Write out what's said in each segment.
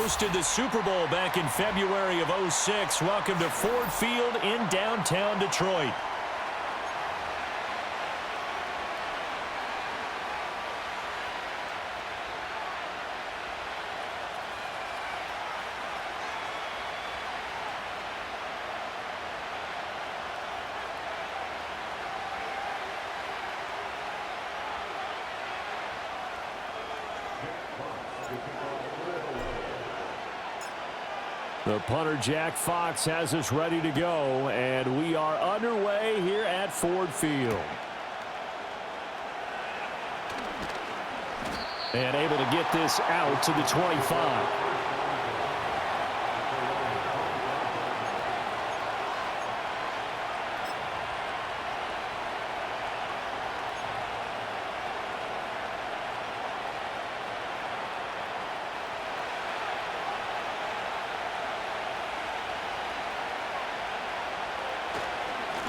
hosted the Super Bowl back in February of '06. Welcome to Ford Field in downtown Detroit. The punter, Jack Fox, has us ready to go, and we are underway here at Ford Field. And able to get this out to the 25.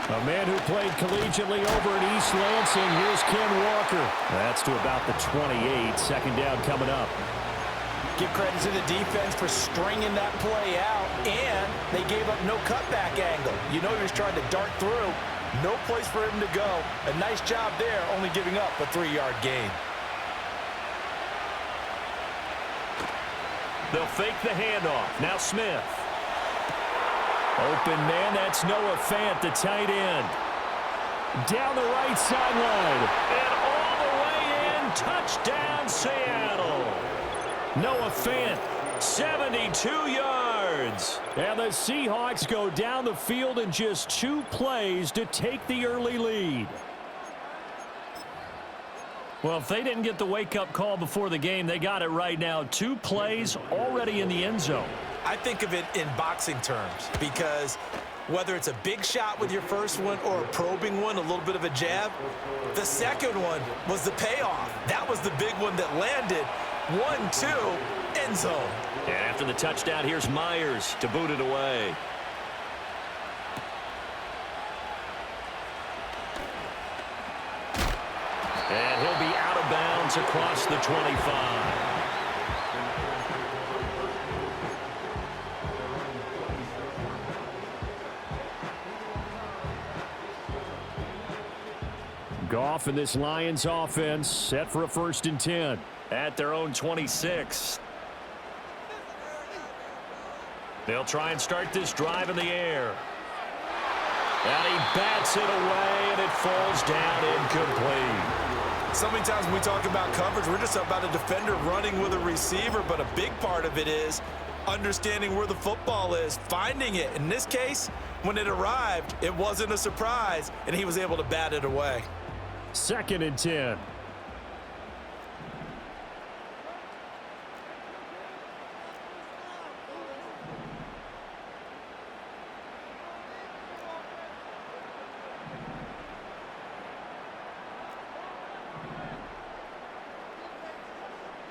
A man who played collegiately over at East Lansing. Here's Ken Walker. That's to about the 28. Second down coming up. Give credit to the defense for stringing that play out, and they gave up no cutback angle. You know he was trying to dart through. No place for him to go. A nice job there, only giving up a 3-yard gain. They'll fake the handoff. Now Smith. Open man, that's Noah Fant, the tight end. Down the right sideline. And all the way in. Touchdown, Seattle. Noah Fant, 72 yards. And the Seahawks go down the field in just 2 plays to take the early lead. Well, if they didn't get the wake-up call before the game, they got it right now. 2 plays already in the end zone. I think of it in boxing terms because whether it's a big shot with your first one or a probing one, a little bit of a jab, the second one was the payoff. That was the big one that landed. 1-2, end zone. And after the touchdown, here's Myers to boot it away. And he'll be out of bounds across the 25. Goff and this Lions offense set for a 1st and 10 at their own 26. They'll try and start this drive in the air. And he bats it away, and it falls down incomplete. So many times when we talk about coverage, we're just about a defender running with a receiver, but a big part of it is understanding where the football is, finding it. In this case, when it arrived, it wasn't a surprise, and he was able to bat it away. 2nd and 10.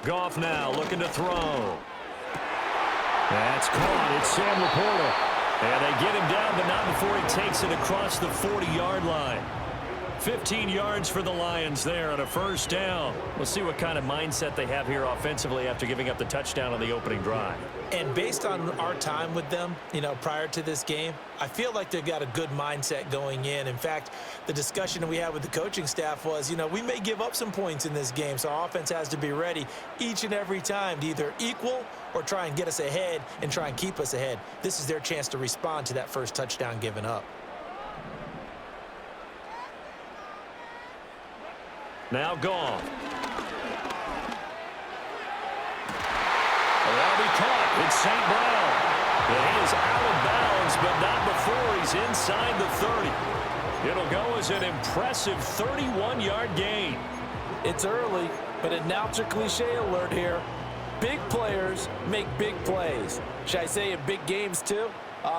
Goff now looking to throw. That's caught. It's Sam Laporta. And they get him down, but not before he takes it across the 40-yard line. 15 yards for the Lions there on a 1st down. We'll see what kind of mindset they have here offensively after giving up the touchdown on the opening drive. And based on our time with them, prior to this game, I feel like they've got a good mindset going in. In fact, the discussion that we had with the coaching staff was, we may give up some points in this game, so our offense has to be ready each and every time to either equal or try and get us ahead and try and keep us ahead. This is their chance to respond to that first touchdown given up. Now Goff. That'll be caught. It's St. Brown. And he is out of bounds, but not before he's inside the 30. It'll go as an impressive 31-yard gain. It's early, but a announcer cliche alert here. Big players make big plays. Should I say in big games too?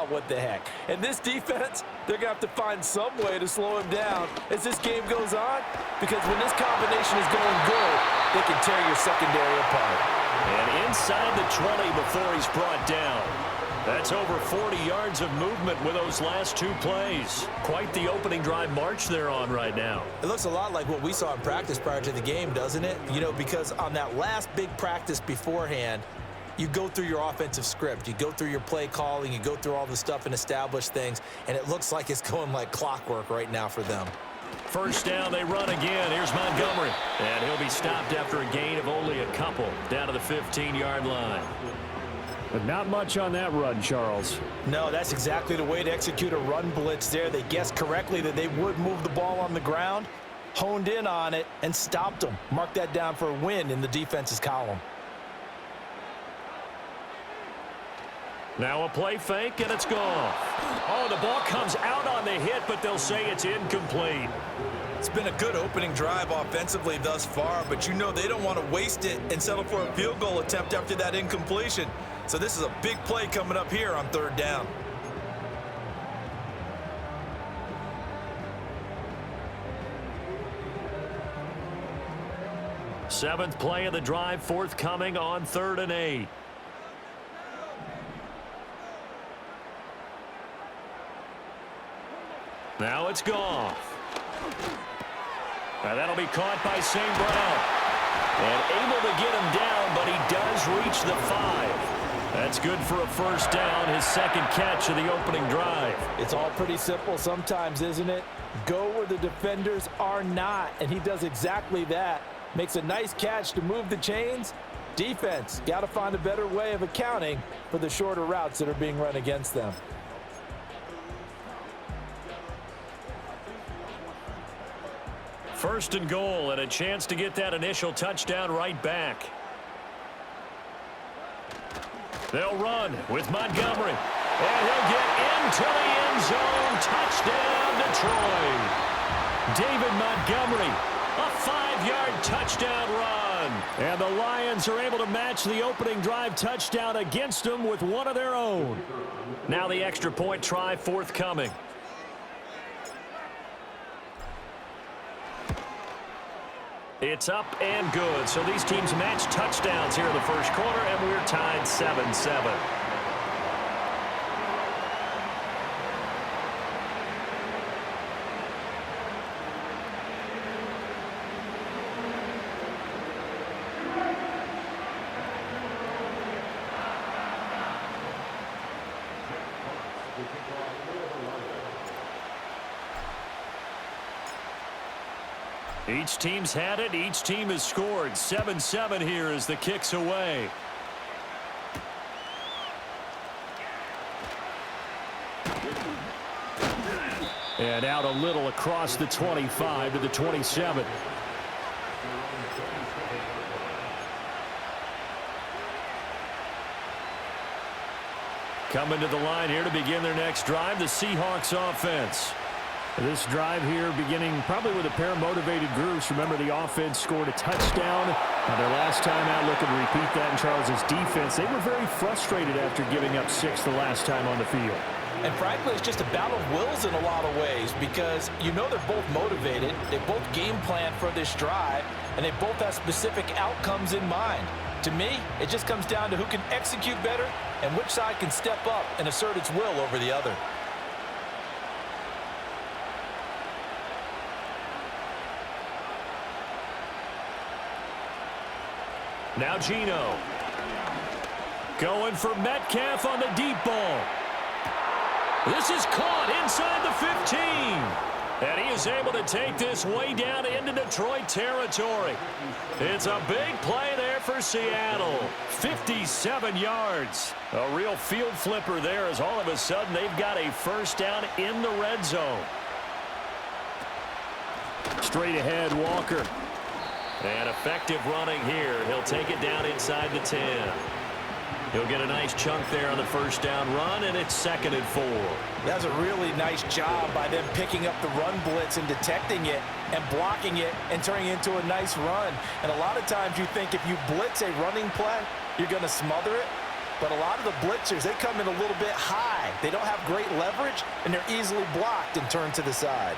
What the heck. And this defense, they're going to have to find some way to slow him down as this game goes on, because when this combination is going good, they can tear your secondary apart. And inside the 20 before he's brought down. That's over 40 yards of movement with those last 2 plays. Quite the opening drive march they're on right now. It looks a lot like what we saw in practice prior to the game, doesn't it? Because on that last big practice beforehand, you go through your offensive script. You go through your play calling. You go through all the stuff and establish things, and it looks like it's going like clockwork right now for them. First down, they run again. Here's Montgomery. And he'll be stopped after a gain of only a couple down to the 15-yard line. But not much on that run, Charles. No, that's exactly the way to execute a run blitz there. They guessed correctly that they would move the ball on the ground, honed in on it, and stopped them. Mark that down for a win in the defense's column. Now a play fake, and it's gone. Oh, the ball comes out on the hit, but they'll say it's incomplete. It's been a good opening drive offensively thus far, but you know they don't want to waste it and settle for a field goal attempt after that incompletion. So this is a big play coming up here on third down. Seventh play of the drive forthcoming on 3rd and 8. Now it's Goff. Now that'll be caught by St. Brown. And able to get him down, but he does reach the 5. That's good for a first down, his second catch of the opening drive. It's all pretty simple sometimes, isn't it? Go where the defenders are not, and he does exactly that. Makes a nice catch to move the chains. Defense, got to find a better way of accounting for the shorter routes that are being run against them. First and goal, and a chance to get that initial touchdown right back. They'll run with Montgomery. And he'll get into the end zone. Touchdown, Detroit. David Montgomery, a 5-yard touchdown run. And the Lions are able to match the opening drive touchdown against them with one of their own. Now the extra point try forthcoming. It's up and good. So these teams match touchdowns here in the first quarter, and we're tied 7-7. Each team's had it. Each team has scored. 7-7 here as the kick's away. And out a little across the 25 to the 27. Coming to the line here to begin their next drive, the Seahawks offense. This drive here beginning probably with a pair of motivated groups. Remember, the offense scored a touchdown. Their last time out, looking to repeat that in Charles's defense. They were very frustrated after giving up 6 the last time on the field. And frankly, it's just a battle of wills in a lot of ways because you know they're both motivated. They both game plan for this drive, and they both have specific outcomes in mind. To me, it just comes down to who can execute better and which side can step up and assert its will over the other. Now Geno. Going for Metcalf on the deep ball. This is caught inside the 15. And he is able to take this way down into Detroit territory. It's a big play there for Seattle. 57 yards. A real field flipper there as all of a sudden they've got a first down in the red zone. Straight ahead, Walker. And effective running here. He'll take it down inside the 10. He'll get a nice chunk there on the first down run, and it's 2nd and 4. That's a really nice job by them picking up the run blitz and detecting it and blocking it and turning it into a nice run. And a lot of times you think if you blitz a running play, you're going to smother it. But a lot of the blitzers, they come in a little bit high. They don't have great leverage, and they're easily blocked and turned to the side.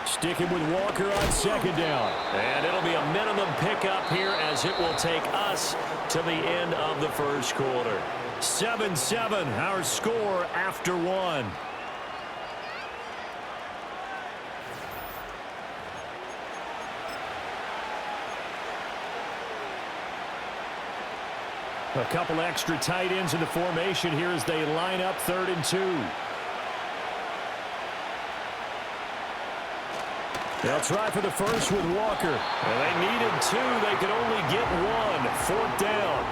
Sticking with Walker on 2nd down. And it'll be a minimum pickup here as it will take us to the end of the first quarter. 7-7, our score after 1. A couple extra tight ends in the formation here as they line up 3rd and 2. They'll try for the first with Walker. And they needed 2. They could only get 1. 4th down.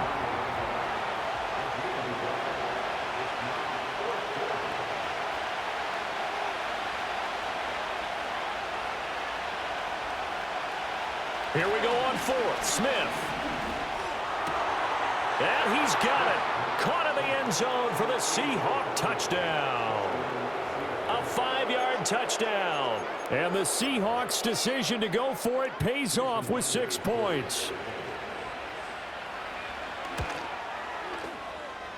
Here we go on 4th. Smith. And he's got it. Caught in the end zone for the Seahawks touchdown. A 5-yard touchdown. And the Seahawks' decision to go for it pays off with 6 points.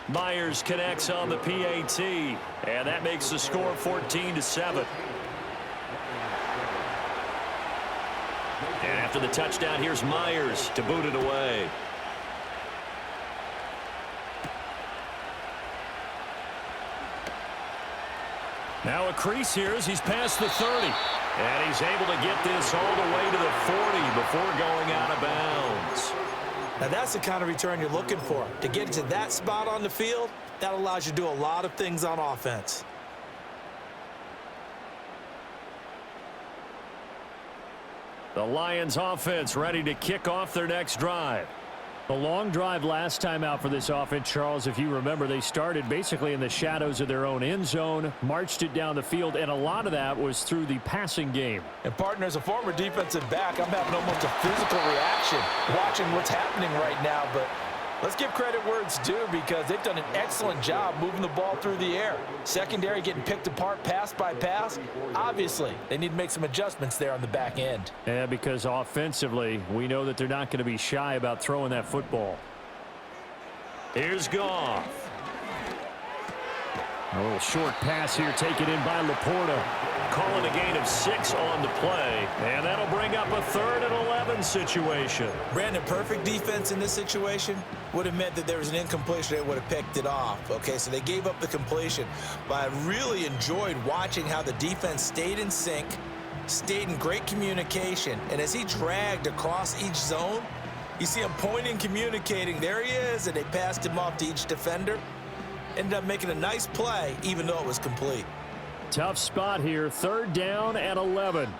Myers connects on the PAT. And that makes the score 14-7. And after the touchdown, here's Myers to boot it away. Now a crease here as he's past the 30. And he's able to get this all the way to the 40 before going out of bounds. Now that's the kind of return you're looking for. To get to that spot on the field, that allows you to do a lot of things on offense. The Lions offense ready to kick off their next drive. A long drive last time out for this offense, Charles. If you remember, they started basically in the shadows of their own end zone, marched it down the field, and a lot of that was through the passing game. And partner, as a former defensive back, I'm having almost a physical reaction watching what's happening right now. But let's give credit where it's due because they've done an excellent job moving the ball through the air. Secondary getting picked apart pass by pass. Obviously, they need to make some adjustments there on the back end. Yeah, because offensively, we know that they're not going to be shy about throwing that football. Here's Goff. A little short pass here taken in by Laporta. Calling a gain of 6 on the play. And that'll bring up a 3rd and 11 situation. Brandon, perfect defense in this situation would have meant that there was an incompletion. They would have picked it off. Okay, so they gave up the completion. But I really enjoyed watching how the defense stayed in sync, stayed in great communication. And as he dragged across each zone, you see him pointing, communicating. There he is, and they passed him off to each defender. Ended up making a nice play, even though it was complete. Tough spot here. 3rd down and 11.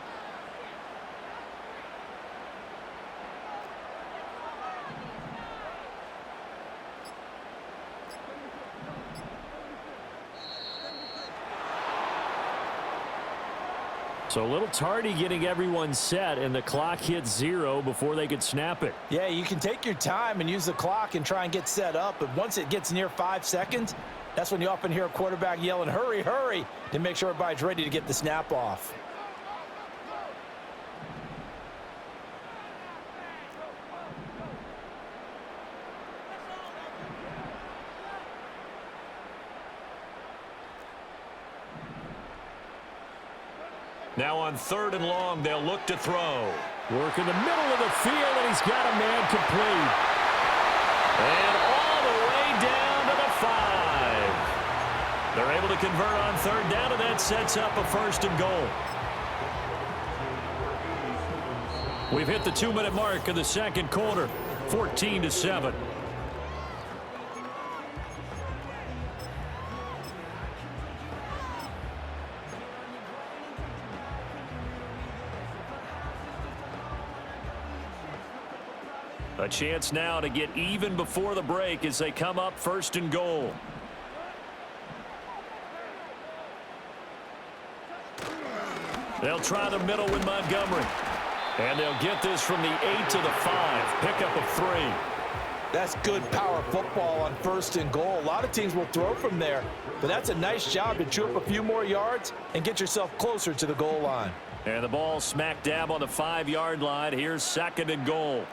So a little tardy getting everyone set, and the clock hits 0 before they could snap it. Yeah, you can take your time and use the clock and try and get set up, but once it gets near 5 seconds, that's when you often hear a quarterback yelling, hurry, hurry, to make sure everybody's ready to get the snap off. Now on 3rd and long, they'll look to throw. Work in the middle of the field, and he's got a man complete. And all the way down to the 5. They're able to convert on 3rd down, and that sets up a 1st and goal. We've hit the 2-minute mark of the 2nd quarter, 14-7. A chance now to get even before the break as they come up 1st and goal. They'll try the middle with Montgomery. And they'll get this from the 8 to the 5. Pickup of 3. That's good power football on 1st and goal. A lot of teams will throw from there, but that's a nice job to chew up a few more yards and get yourself closer to the goal line. And the ball smack dab on the 5-yard line. Here's 2nd and goal.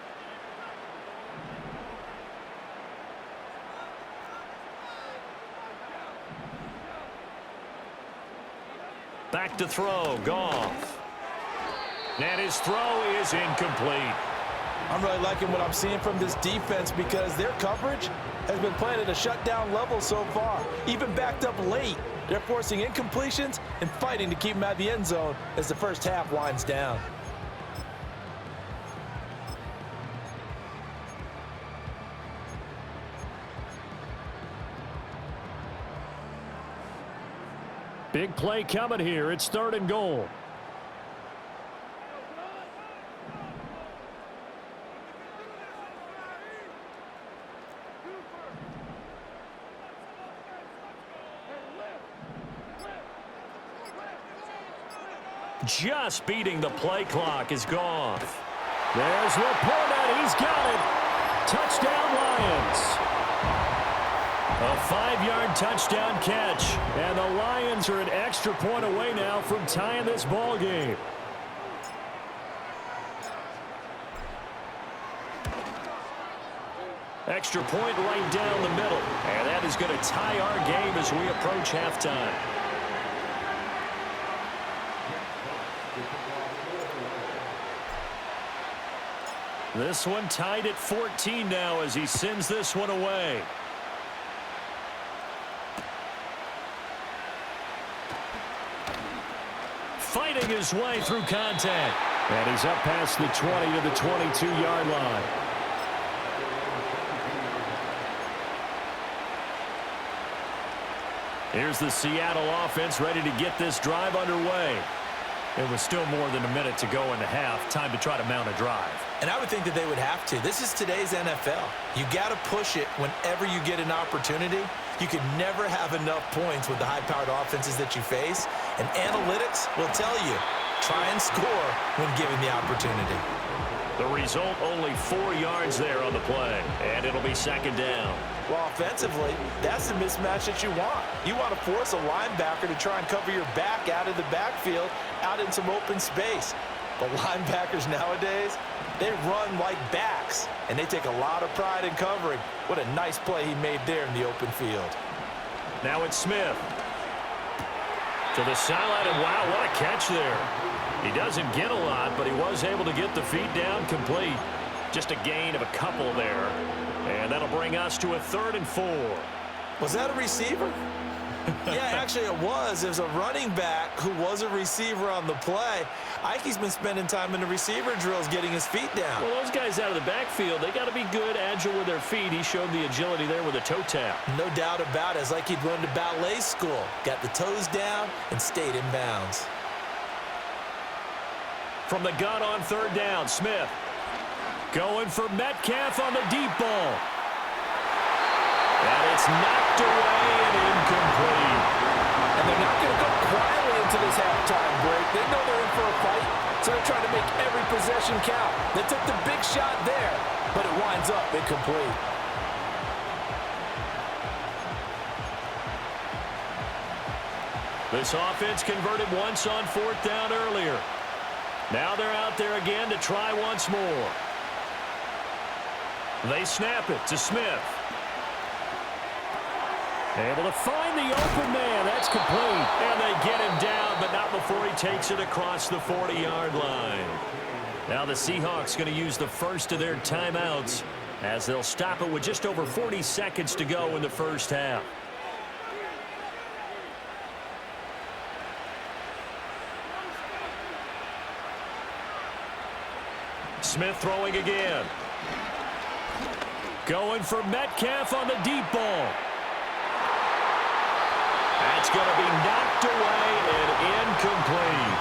Back to throw, Goff. And his throw is incomplete. I'm really liking what I'm seeing from this defense because their coverage has been playing at a shutdown level so far. Even backed up late, they're forcing incompletions and fighting to keep them out of the end zone as the first half winds down. Big play coming here. It's 3rd and goal. Just beating the play clock is gone. There's Laporta. He's got it. Touchdown, Lions. A 5-yard touchdown catch. And the Lions are an extra point away now from tying this ball game. Extra point right down the middle. And that is going to tie our game as we approach halftime. This one tied at 14 now as he sends this one away. Fighting his way through contact. And he's up past the 20 to the 22-yard line. Here's the Seattle offense ready to get this drive underway. It was still more than a minute to go in the half. Time to try to mount a drive. And I would think that they would have to. This is today's NFL. You got to push it whenever you get an opportunity. You can never have enough points with the high-powered offenses that you face. And analytics will tell you, try and score when given the opportunity. The result, only 4 yards there on the play. And it'll be 2nd down. Well, offensively, that's the mismatch that you want. You want to force a linebacker to try and cover your back out of the backfield, out in some open space. But linebackers nowadays, they run like backs, and they take a lot of pride in covering. What a nice play he made there in the open field. Now it's Smith. To the sideline, and wow, what a catch there. He doesn't get a lot, but he was able to get the feet down complete. Just a gain of a couple there. And that'll bring us to a 3rd and 4. Was that a receiver? Yeah, actually it was. It was a running back who was a receiver on the play. Ike's been spending time in the receiver drills getting his feet down. Well, those guys out of the backfield, they got to be good, agile with their feet. He showed the agility there with a toe tap. No doubt about it. It's like he'd run to ballet school. Got the toes down and stayed in bounds. From the gun on 3rd down, Smith. Going for Metcalf on the deep ball. And it's knocked away and incomplete. And they're not going to go quietly into this halftime break. They know they're in for a fight, so they're trying to make every possession count. They took the big shot there, but it winds up incomplete. This offense converted once on 4th down earlier. Now they're out there again to try once more. They snap it to Smith. Able to find the open man. That's complete. And they get him down, but not before he takes it across the 40-yard line. Now the Seahawks going to use the first of their timeouts as they'll stop it with just over 40 seconds to go in the first half. Smith throwing again. Going for Metcalf on the deep ball. That's going to be knocked away and incomplete.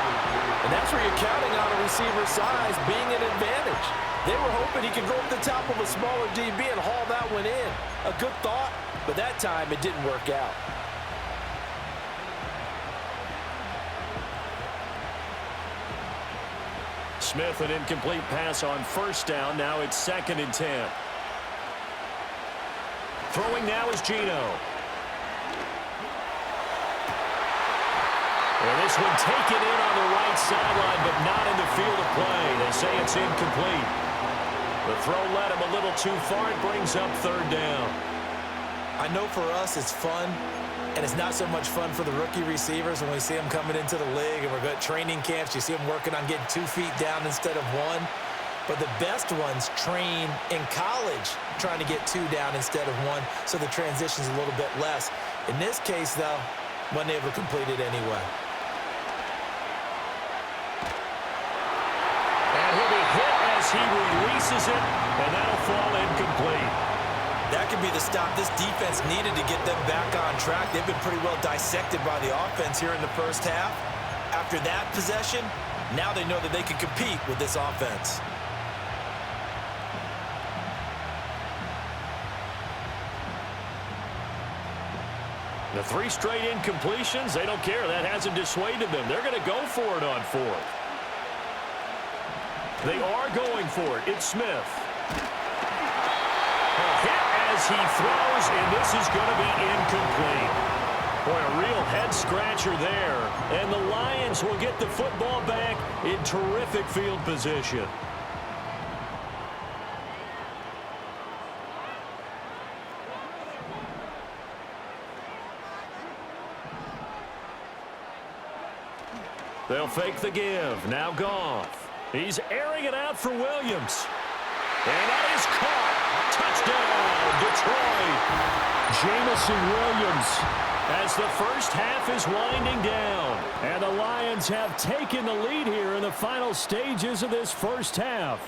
And that's where you're counting on a receiver's size being an advantage. They were hoping he could go up the top of a smaller DB and haul that one in. A good thought, but that time it didn't work out. Smith, an incomplete pass on 1st down. Now it's 2nd and 10. Throwing now is Geno. And this one taken in on the right sideline, but not in the field of play. They say it's incomplete. The throw led him a little too far. It brings up 3rd down. I know for us it's fun, and it's not so much fun for the rookie receivers when we see them coming into the league and we're got training camps. You see them working on getting 2 feet down instead of 1. But the best ones train in college trying to get 2 down instead of 1, so the transition's a little bit less. In this case, though, wasn't able to complete it anyway. And he'll be hit as he releases it, and that'll fall incomplete. That could be the stop this defense needed to get them back on track. They've been pretty well dissected by the offense here in the first half. After that possession, now they know that they can compete with this offense. The 3 straight incompletions, they don't care. That hasn't dissuaded them. They're going to go for it on 4th. They are going for it. It's Smith. A hit as he throws, and this is going to be incomplete. Boy, a real head-scratcher there. And the Lions will get the football back in terrific field position. They'll fake the give. Now Goff. He's airing it out for Williams. And that is caught. Touchdown, Detroit. Jamison Williams as the first half is winding down. And the Lions have taken the lead here in the final stages of this first half.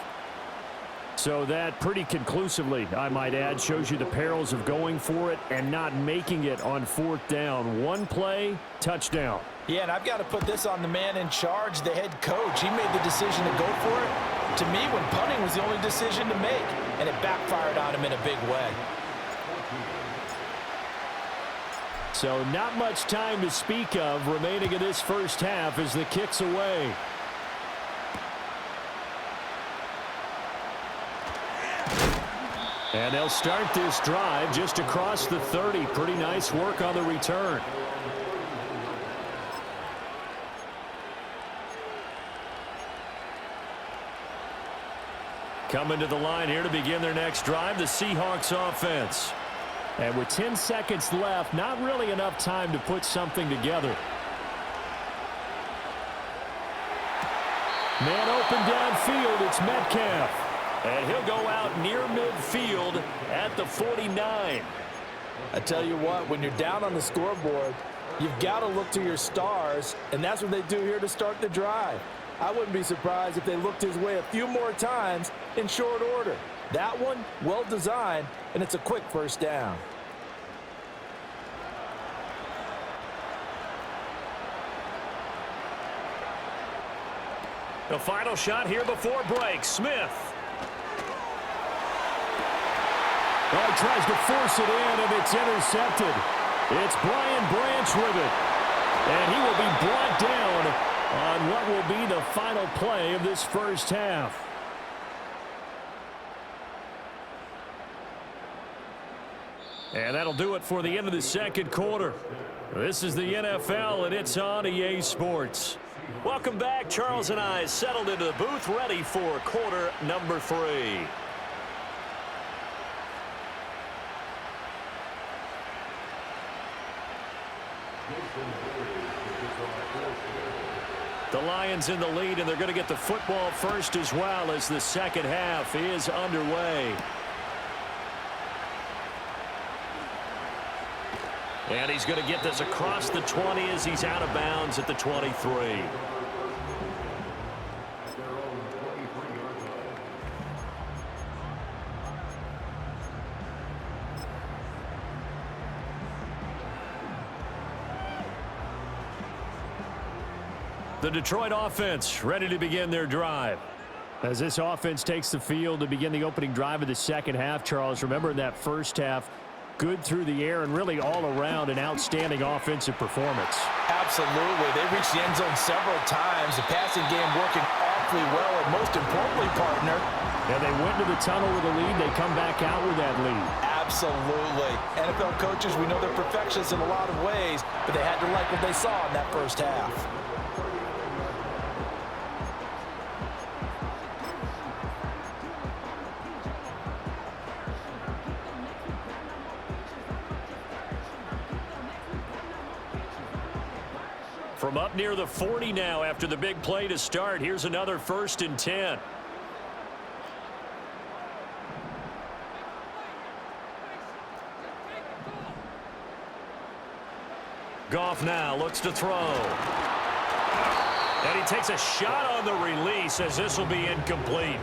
So that pretty conclusively, I might add, shows you the perils of going for it and not making it on 4th down. One play, touchdown. Yeah, and I've got to put this on the man in charge, the head coach. He made the decision to go for it. To me, when punting was the only decision to make, and it backfired on him in a big way. So not much time to speak of remaining in this first half as the kick's away. And they'll start this drive just across the 30. Pretty nice work on the return. Coming to the line here to begin their next drive, the Seahawks offense. And with 10 seconds left, not really enough time to put something together. Man open downfield, it's Metcalf. And he'll go out near midfield at the 49. I tell you what, when you're down on the scoreboard, you've got to look to your stars, and that's what they do here to start the drive. I wouldn't be surprised if they looked his way a few more times in short order. That one, well designed, and it's a quick first down. The final shot here before break. Smith. Well, he tries to force it in, and it's intercepted. It's Brian Branch with it. And he will be brought down on what will be the final play of this first half. And that'll do it for the end of the second quarter. This is the NFL, and it's on EA Sports. Welcome back. Charles and I settled into the booth, ready for quarter number 3. The Lions in the lead, and they're going to get the football first as well as the second half is underway. And he's going to get this across the 20 as he's out of bounds at the 23. The Detroit offense ready to begin their drive. As this offense takes the field to begin the opening drive of the second half, Charles, remember in that first half, good through the air and really all around an outstanding offensive performance. Absolutely. They reached the end zone several times. The passing game working awfully well, and most importantly, partner. And they went to the tunnel with a lead. They come back out with that lead. Absolutely. NFL coaches, we know they're perfectionists in a lot of ways, but they had to like what they saw in that first half. From up near the 40 now after the big play to start. Here's another 1st and 10. Goff now looks to throw. And he takes a shot on the release as this will be incomplete.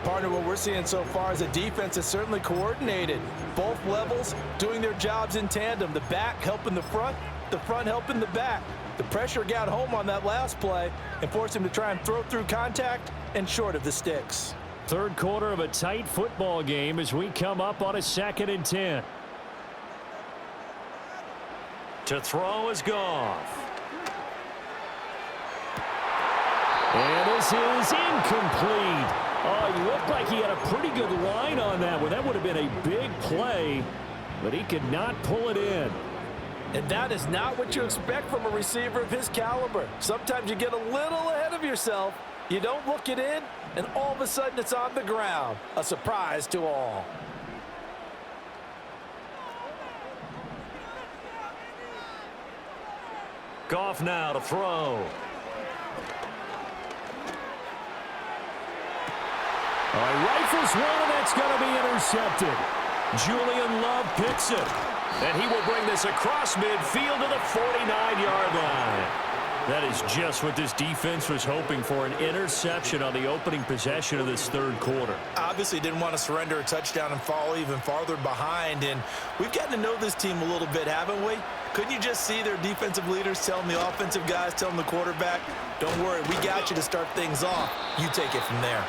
Partner, what we're seeing so far is the defense is certainly coordinated. Both levels doing their jobs in tandem. The back helping the front helping the back. The pressure got home on that last play and forced him to try and throw through contact and short of the sticks. Third quarter of a tight football game as we come up on a 2nd and 10. To throw is Goff. And this is incomplete. Oh, he looked like he had a pretty good line on that one. That would have been a big play, but he could not pull it in. And that is not what you expect from a receiver of his caliber. Sometimes you get a little ahead of yourself. You don't look it in, and all of a sudden it's on the ground. A surprise to all. Goff now to throw. Rifles one, and that's going to be intercepted. Julian Love picks it. And he will bring this across midfield to the 49-yard line. That is just what this defense was hoping for, an interception on the opening possession of this third quarter. Obviously didn't want to surrender a touchdown and fall even farther behind. And we've gotten to know this team a little bit, haven't we? Couldn't you just see their defensive leaders telling the offensive guys, telling the quarterback, don't worry, we got you to start things off. You take it from there.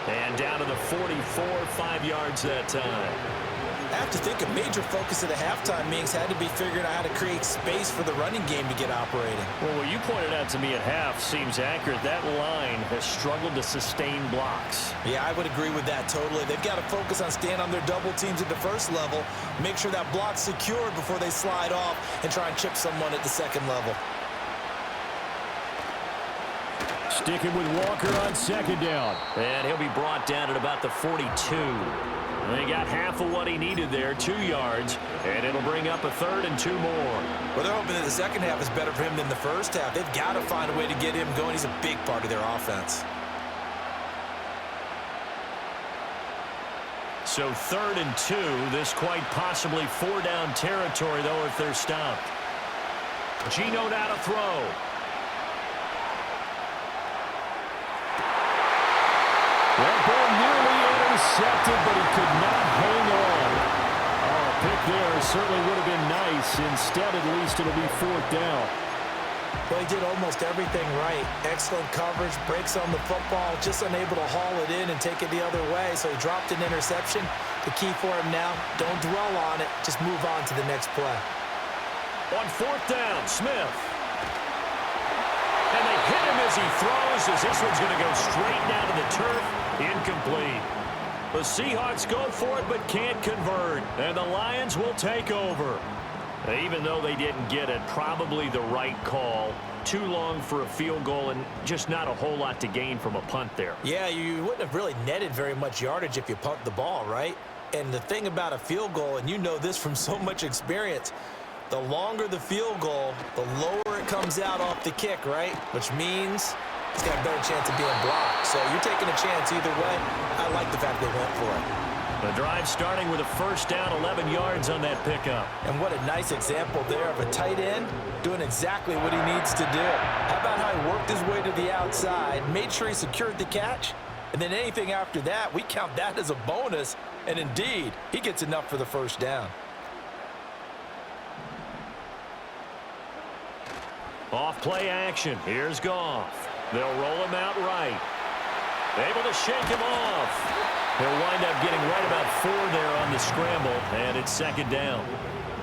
And down to the 44, 5 yards that time. I have to think a major focus of the halftime meetings had to be figuring out how to create space for the running game to get operating. Well, what you pointed out to me at half seems accurate. That line has struggled to sustain blocks. Yeah, I would agree with that totally. They've got to focus on staying on their double teams at the first level, make sure that block's secured before they slide off and try and chip someone at the second level. Sticking with Walker on 2nd down. And he'll be brought down at about the 42. They got half of what he needed there, 2 yards, and it'll bring up a 3rd and 2 more. Well, they're hoping that the second half is better for him than the first half. They've got to find a way to get him going. He's a big part of their offense. So 3rd and 2, this quite possibly 4-down territory, though, if they're stopped. Geno now to throw. That ball nearly intercepted, but he could not hang on. Oh, a pick there certainly would have been nice. Instead, at least it'll be 4th down. Well, he did almost everything right. Excellent coverage, breaks on the football, just unable to haul it in and take it the other way. So he dropped an interception. The key for him now, don't dwell on it. Just move on to the next play. On 4th down, Smith. And they hit him as he throws, as this one's going to go straight down to the turf. Incomplete. The Seahawks go for it but can't convert, and the Lions will take over. Even though they didn't get it, probably the right call. Too long for a field goal and just not a whole lot to gain from a punt there. Yeah, you wouldn't have really netted very much yardage if you punt the ball, right? And the thing about a field goal, and you know this from so much experience, the longer the field goal, the lower it comes out off the kick, right? Which means it's got a better chance of being blocked. So you're taking a chance either way. I like the fact they went for it. The drive starting with a 1st down, 11 yards on that pickup. And what a nice example there of a tight end doing exactly what he needs to do. How about how he worked his way to the outside, made sure he secured the catch, and then anything after that, we count that as a bonus. And indeed, he gets enough for the 1st down. Off play action. Here's Goff. They'll roll him out right. Able to shake him off. He'll wind up getting right about 4 there on the scramble, and it's 2nd down.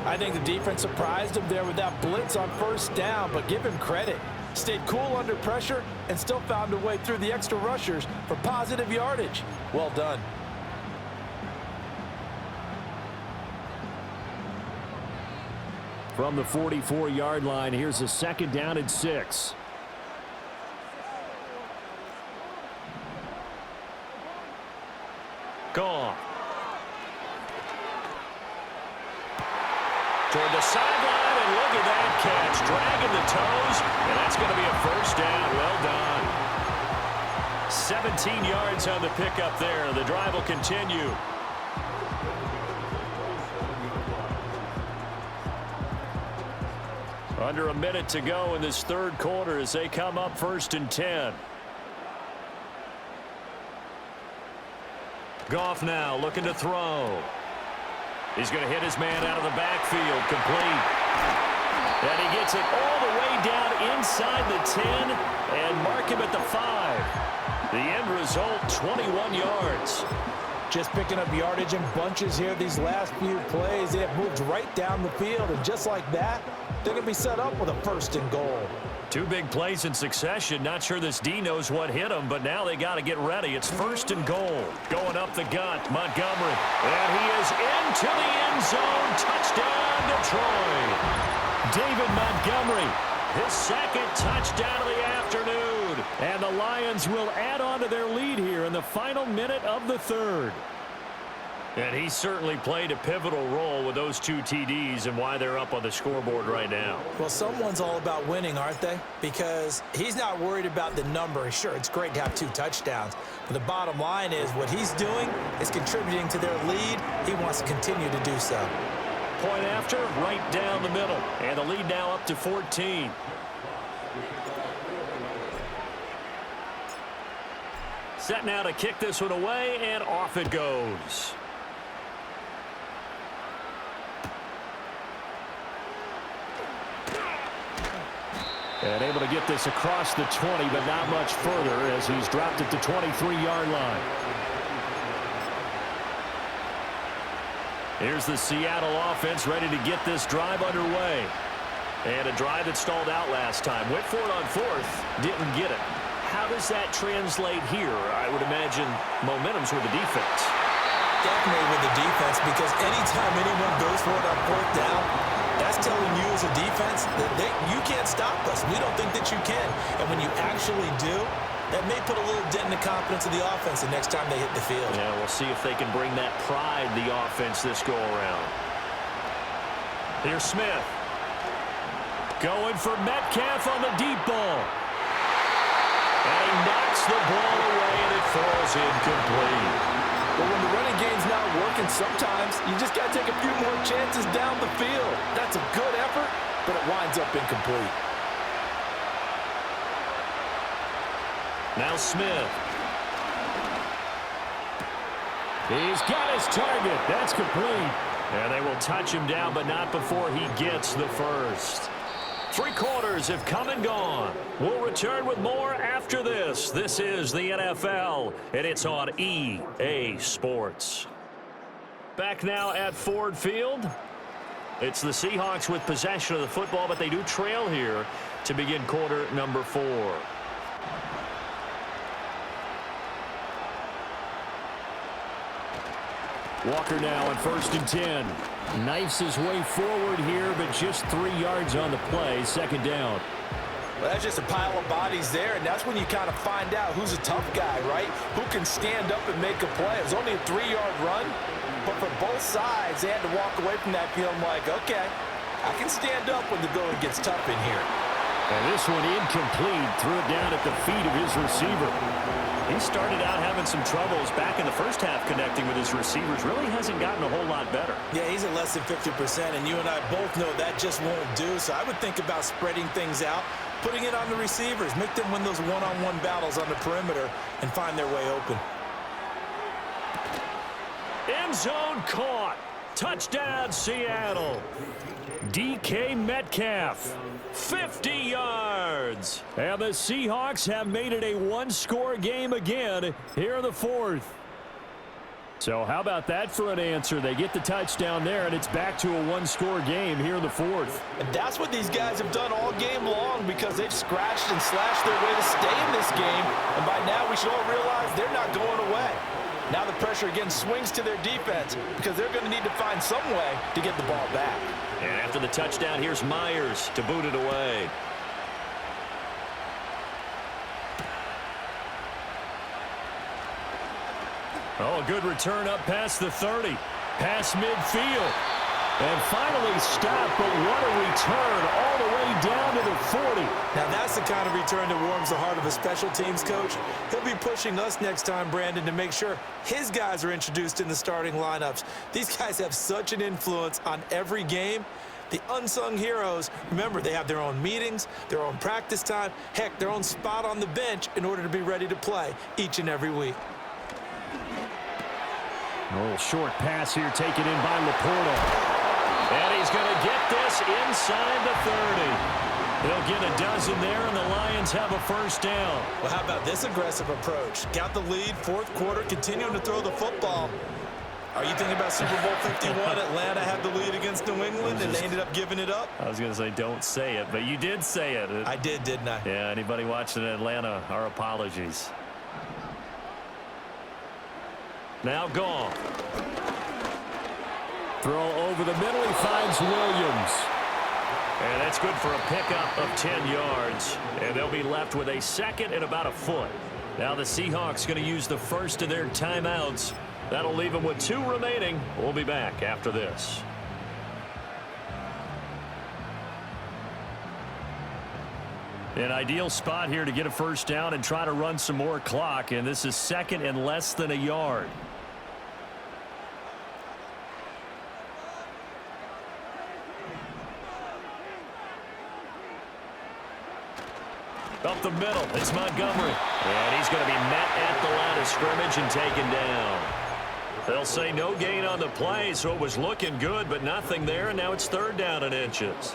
I think the defense surprised him there with that blitz on 1st down, but give him credit. Stayed cool under pressure and still found a way through the extra rushers for positive yardage. Well done. From the 44-yard line, here's a 2nd down and 6. Goff. Toward the sideline, and look at that catch. Dragging the toes, and that's going to be a 1st down. Well done. 17 yards on the pickup there. The drive will continue. Under a minute to go in this third quarter as they come up 1st and 10. Goff now looking to throw. He's going to hit his man out of the backfield, complete. And he gets it all the way down inside the 10 and mark him at the 5. The end result, 21 yards. Just picking up yardage in bunches here these last few plays. They have moved right down the field, and just like that, they're going to be set up with a 1st and goal. 2 big plays in succession. Not sure this D knows what hit him, but now they got to get ready. It's 1st and goal. Going up the gut, Montgomery. And he is into the end zone. Touchdown, Detroit. David Montgomery, his 2nd touchdown of the afternoon. And the Lions will add on to their lead here in the final minute of the 3rd. And he certainly played a pivotal role with those 2 TDs and why they're up on the scoreboard right now. Well, someone's all about winning, aren't they? Because he's not worried about the number. Sure, it's great to have 2 touchdowns. But the bottom line is what he's doing is contributing to their lead. He wants to continue to do so. Point after, right down the middle. And the lead now up to 14. Set now to kick this one away, and off it goes. And able to get this across the 20, but not much further as he's dropped at the 23-yard line. Here's the Seattle offense ready to get this drive underway. And a drive that stalled out last time. Went for it on 4th, didn't get it. How does that translate here? I would imagine momentum's with the defense. Definitely with the defense, because anytime anyone goes for it on 4th down, that's telling you as a defense that you can't stop us. We don't think that you can. And when you actually do, that may put a little dent in the confidence of the offense the next time they hit the field. Yeah, we'll see if they can bring that pride, the offense, this go-around. Here's Smith. Going for Metcalf on the deep ball. And he knocks the ball away, and it falls incomplete. Well, when the running game's not working, sometimes you just got to take a few more chances down the field. That's a good effort, but it winds up incomplete. Now Smith. He's got his target. That's complete. And they will touch him down, but not before he gets the 1st. 3 quarters have come and gone. We'll return with more after this. This is the NFL, and it's on EA Sports. Back now at Ford Field. It's the Seahawks with possession of the football, but they do trail here to begin quarter number 4. Walker now on 1st and 10. Knifes his way forward here, but just 3 yards on the play. 2nd down. Well, that's just a pile of bodies there, and that's when you kind of find out who's a tough guy, right? Who can stand up and make a play. It was only a 3-yard run, but for both sides, they had to walk away from that feeling like, okay, I can stand up when the going gets tough in here. And this one incomplete. Threw it down at the feet of his receiver. He started out having some troubles back in the first half connecting with his receivers. Really hasn't gotten a whole lot better. Yeah, he's at less than 50%, and you and I both know that just won't do. So I would think about spreading things out, putting it on the receivers, make them win those one-on-one battles on the perimeter and find their way open. End zone caught. Touchdown, Seattle. DK Metcalf. 50 yards. And the Seahawks have made it a 1-score game again here in the 4th. So how about that for an answer? They get the touchdown there, and it's back to a 1-score game here in the 4th. And that's what these guys have done all game long, because they've scratched and slashed their way to stay in this game. And by now, we should all realize they're not going away. Now the pressure again swings to their defense, because they're going to need to find some way to get the ball back. And after the touchdown, here's Myers to boot it away. Oh, a good return up past the 30. Past midfield. And finally stopped, but what a return all the way down to the 40. Now that's the kind of return that warms the heart of a special teams coach. He'll be pushing us next time, Brandon, to make sure his guys are introduced in the starting lineups. These guys have such an influence on every game. The unsung heroes, remember, they have their own meetings, their own practice time, heck, their own spot on the bench in order to be ready to play each and every week. A little short pass here taken in by Laporta. And he's going to get this inside the 30. They'll get a dozen there, and the Lions have a first down. Well, how about this aggressive approach? Got the lead, fourth quarter, continuing to throw the football. Are you thinking about Super Bowl 51? Atlanta had the lead against New England, and they ended up giving it up? I was going to say don't say it, but you did say it. I did, didn't I? Yeah, anybody watching Atlanta, our apologies. Now gone. Throw over the middle. He finds Williams. And that's good for a pickup of 10 yards. And they'll be left with a second and about a foot. Now the Seahawks going to use the first of their timeouts. That'll leave them with 2 remaining. We'll be back after this. An ideal spot here to get a first down and try to run some more clock. And this is second and less than a yard. Up the middle, it's Montgomery. And he's going to be met at the line of scrimmage and taken down. They'll say no gain on the play, so it was looking good, but nothing there, and now it's third down and inches.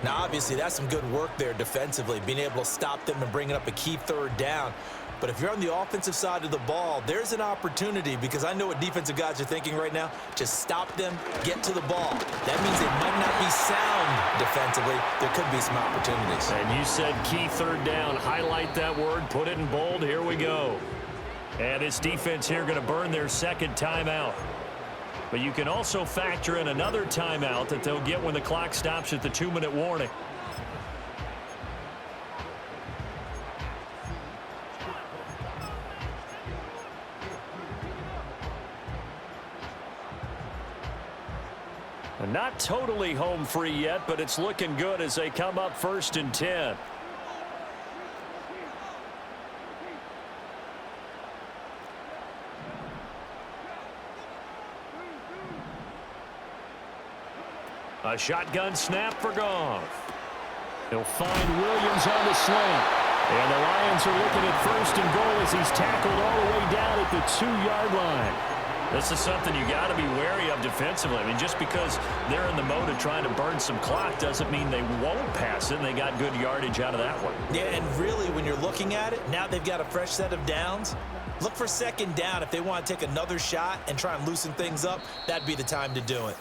Now, obviously, that's some good work there defensively, being able to stop them and bringing up a key third down. But if you're on the offensive side of the ball, there's an opportunity, because I know what defensive guys are thinking right now. Just stop them, get to the ball. That means they might not be sound defensively. There could be some opportunities. And you said key third down. Highlight that word, put it in bold. Here we go. And this defense here going to burn their second timeout. But you can also factor in another timeout that they'll get when the clock stops at the 2-minute warning. And not totally home free yet, but it's looking good as they come up 1st and 10. A shotgun snap for Goff. He'll find Williams on the slant. And the Lions are looking at 1st and goal as he's tackled all the way down at the 2-yard line. This is something you got to be wary of defensively. I mean, just because they're in the mode of trying to burn some clock doesn't mean they won't pass it, and they got good yardage out of that one. Yeah, and really, when you're looking at it, now they've got a fresh set of downs. Look for second down. If they want to take another shot and try and loosen things up, that'd be the time to do it.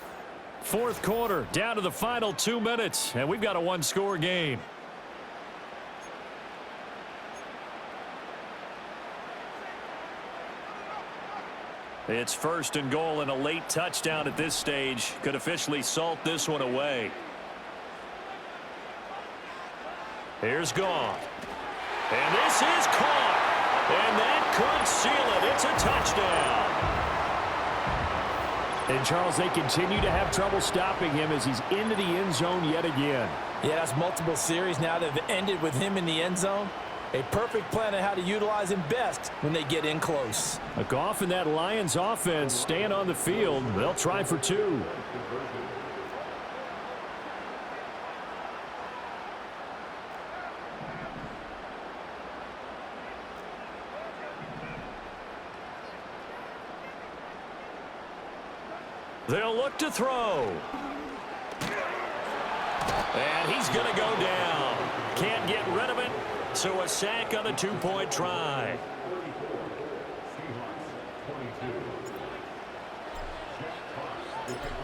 Fourth quarter, down to the final 2 minutes, and we've got a one-score game. It's 1st and goal, and a late touchdown at this stage could officially salt this one away. Here's Goff. And this is caught. And that could seal it. It's a touchdown. And, Charles, they continue to have trouble stopping him as he's into the end zone yet again. Yeah, that's multiple series now that have ended with him in the end zone. A perfect plan on how to utilize him best when they get in close. Goff and that Lions offense staying on the field. They'll try for 2. They'll look to throw. And he's going to go down. Can't get rid of it. So a sack on the 2-point try.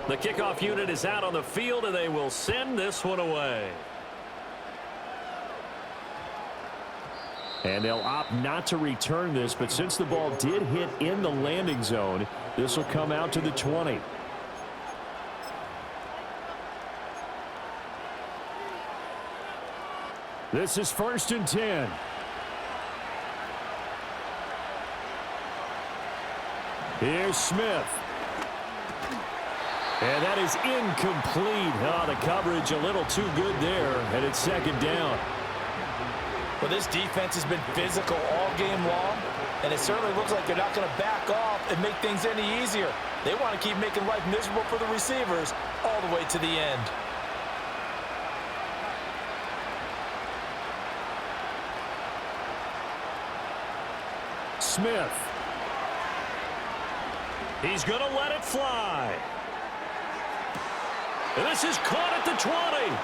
The kickoff unit is out on the field, and they will send this one away. And they'll opt not to return this, but since the ball did hit in the landing zone, this will come out to the 20. This is 1st and 10. Here's Smith. And that is incomplete. Oh, the coverage a little too good there, and it's 2nd down. Well, this defense has been physical all game long, and it certainly looks like they're not going to back off and make things any easier. They want to keep making life miserable for the receivers all the way to the end. Smith. He's going to let it fly. And this is caught at the 20.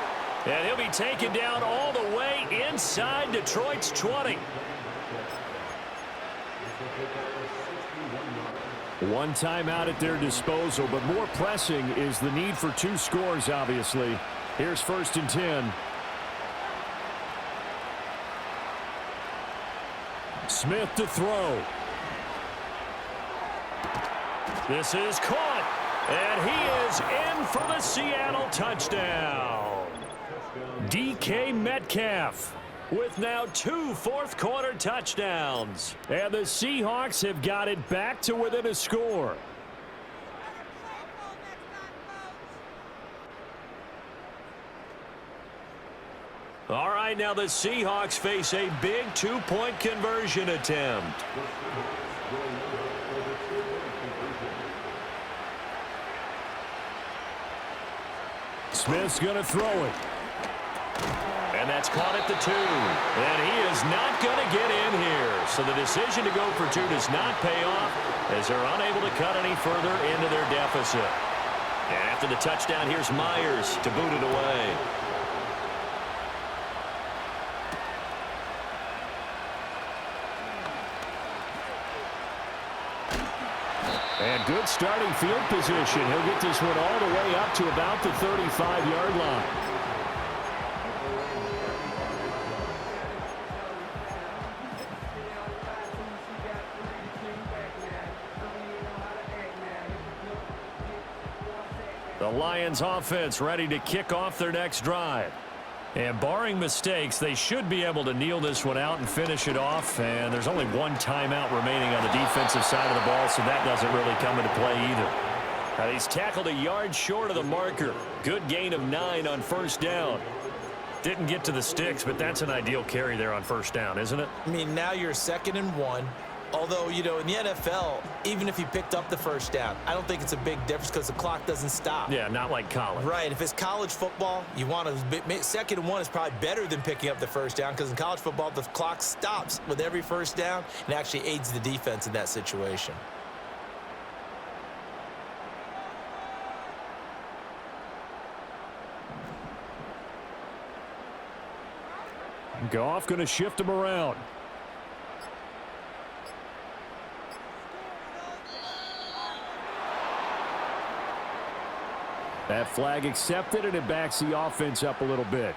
And he'll be taken down all the way inside Detroit's 20. One timeout at their disposal, but more pressing is the need for 2 scores, obviously. Here's 1st and 10. Smith to throw. This is caught, and he is in for the Seattle touchdown. DK Metcalf with now 2 fourth-quarter touchdowns. And the Seahawks have got it back to within a score. All right, now the Seahawks face a big 2-point conversion attempt. Smith's going to throw it. And that's caught at the 2. And he is not going to get in here. So the decision to go for 2 does not pay off as they're unable to cut any further into their deficit. And after the touchdown, here's Myers to boot it away. And good starting field position. He'll get this one all the way up to about the 35-yard line. The Lions offense ready to kick off their next drive. And barring mistakes, they should be able to kneel this one out and finish it off. And there's only 1 timeout remaining on the defensive side of the ball, so that doesn't really come into play either. Now, he's tackled a yard short of the marker. Good gain of 9 on 1st down. Didn't get to the sticks, but that's an ideal carry there on 1st down, isn't it? I mean, now you're 2nd and 1. Although, you know, in the NFL, even if you picked up the 1st down, I don't think it's a big difference because the clock doesn't stop. Yeah, not like college. Right. If it's college football, you want to 2nd and 1 is probably better than picking up the 1st down because in college football, the clock stops with every 1st down and actually aids the defense in that situation. Goff going to shift him around. That flag accepted, and it backs the offense up a little bit.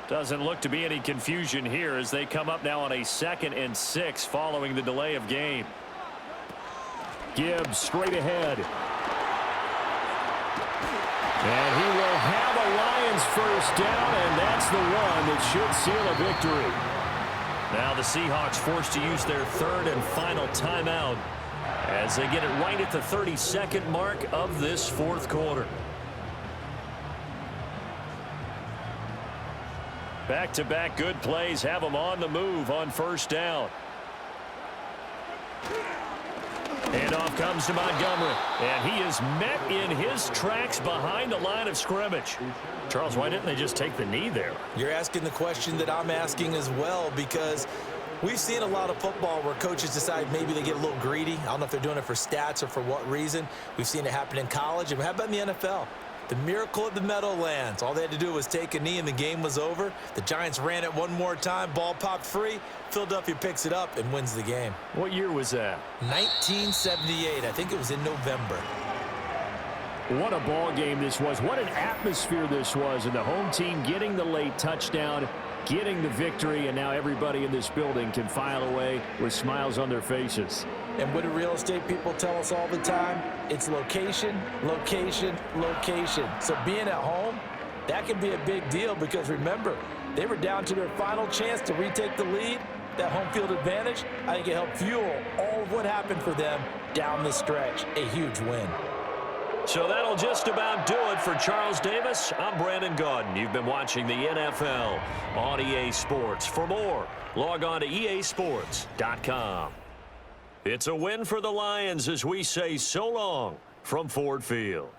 Doesn't look to be any confusion here as they come up now on a 2nd and 6 following the delay of game. Gibbs straight ahead. And he will have a Lions 1st down, and that's the one that should seal a victory. Now the Seahawks forced to use their 3rd and final timeout as they get it right at the 32nd mark of this 4th quarter. Back-to-back good plays have them on the move on 1st down. And off comes to Montgomery. And he is met in his tracks behind the line of scrimmage. Charles, why didn't they just take the knee there? You're asking the question that I'm asking as well because we've seen a lot of football where coaches decide maybe they get a little greedy. I don't know if they're doing it for stats or for what reason. We've seen it happen in college. And how about in the NFL? The miracle of the Meadowlands. All they had to do was take a knee and the game was over. The Giants ran it one more time. Ball popped free. Philadelphia picks it up and wins the game. What year was that? 1978. I think it was in November. What a ball game this was. What an atmosphere this was. And the home team getting the late touchdown, getting the victory, and now everybody in this building can file away with smiles on their faces. And what do real estate people tell us all the time? It's location, location, location. So being at home, that can be a big deal because remember, they were down to their final chance to retake the lead. That home field advantage, I think it helped fuel all of what happened for them down the stretch. A huge win. So that'll just about do it for Charles Davis. I'm Brandon Gaudin. You've been watching the NFL on EA Sports. For more, log on to easports.com. It's a win for the Lions as we say so long from Ford Field.